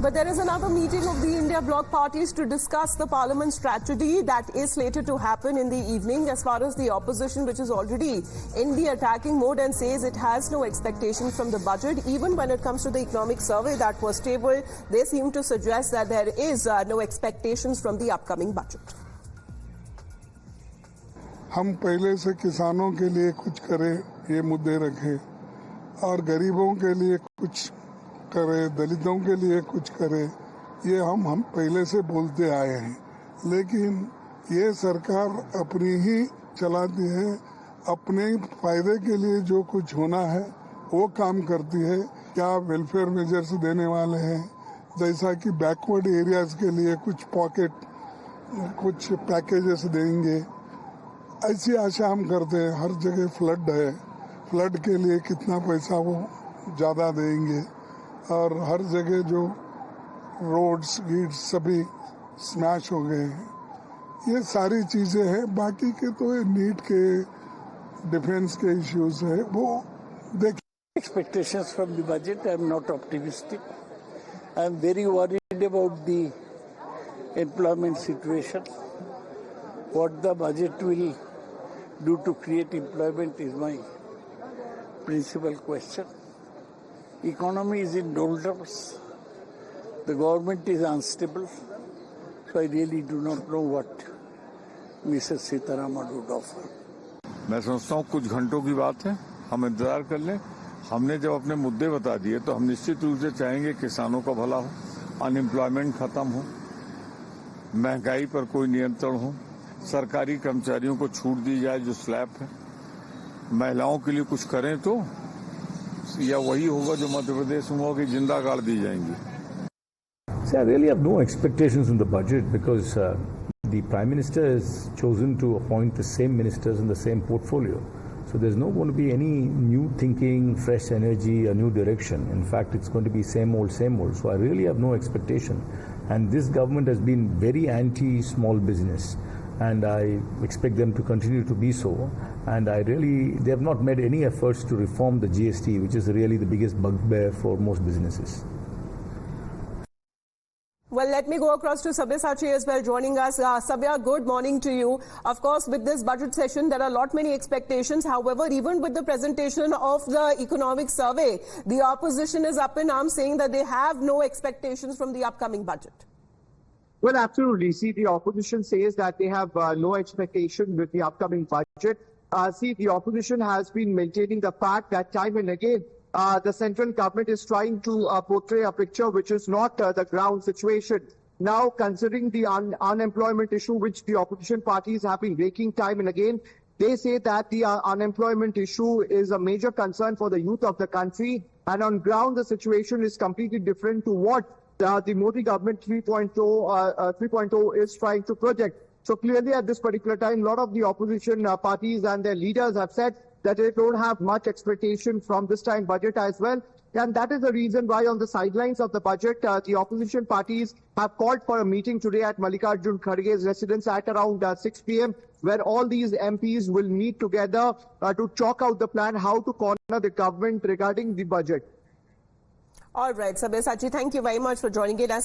But there is another meeting of the India Bloc parties to discuss the parliament strategy that is slated to happen in the evening. As far as the opposition, which is already in the attacking mode and says it has no expectation from the budget, even when it comes to the economic survey that was tabled, they seem to suggest that there is no expectations from the upcoming budget. हम पहले से किसानों के लिए कुछ करें, ये मुद्दे रखें और गरीबों के लिए कुछ करें, दलितों के लिए कुछ करें, ये हम पहले से बोलते आए हैं। लेकिन ये सरकार अपनी ही चलाती है, अपने फायदे के लिए जो कुछ होना है वो काम करती है। क्या वेलफेयर मेजर्स देने वाले हैं, जैसा कि बैकवर्ड एरियाज के लिए कुछ पॉकेट, कुछ पैकेजेस देंगे, ऐसी आशा हम करते हैं। हर जगह फ्लड है, फ्लड के लिए कितना पैसा वो ज़्यादा देंगे और हर जगह जो रोड्स गीड्स सभी स्मैश हो गए हैं, ये सारी चीज़ें हैं। बाकी के तो नीट के, डिफेंस के इश्यूज है, वो देखिए। Expectations from the budget, I am not optimistic. I am very worried about the employment situation. What the budget will do to create employment is my principal question. Economy is in doldrums. The government is unstable. So I really do not know what Mrs. Sitaraman would offer. मैं समझता हूँ कुछ घंटों की बात है, हम इंतजार कर लें। हमने जब अपने मुद्दे बता दिए तो हम निश्चित रूप से चाहेंगे किसानों का भला हो, अनएम्प्लॉयमेंट खत्म हो, महंगाई पर कोई नियंत्रण हो, सरकारी कर्मचारियों को छूट दी जाए जो स्लैब है, महिलाओं के लिए कुछ करें तो या वही होगा जो मध्य प्रदेश में होगा कि जिंदा गाड़ दी जाएंगी। See, I really have no expectations in the budget because the Prime Minister has chosen to appoint the same ministers in the same portfolio. So there's not going to be any new thinking, fresh energy, a new direction. In fact, it's going to be same old, same old. So I really have no expectation. And this government has been very anti-small business. And I expect them to continue to be so. And they have not made any efforts to reform the GST, which is really the biggest bugbear for most businesses. Well, let me go across to Sabyasachi as well, joining us. Sabya, good morning to you. Of course, with this budget session, there are many expectations. However, even with the presentation of the economic survey, the opposition is up in arms saying that they have no expectations from the upcoming budget. Well, absolutely. See, the opposition says that they have no expectation with the upcoming budget. See, the opposition has been maintaining the fact that time and again, the central government is trying to portray a picture which is not the ground situation. Now, considering the unemployment issue, which the opposition parties have been raking time and again, they say that the unemployment issue is a major concern for the youth of the country. And on ground, the situation is completely different to what the Modi government 3.0 is trying to project. So clearly at this particular time, a lot of the opposition parties and their leaders have said that they don't have much expectation from this time budget as well. And that is the reason why on the sidelines of the budget, the opposition parties have called for a meeting today at Mallikarjun Kharge's residence at around 6 p.m. where all these MPs will meet together to chalk out the plan how to corner the government regarding the budget. All right, Sabyasachi, thank you very much for joining us.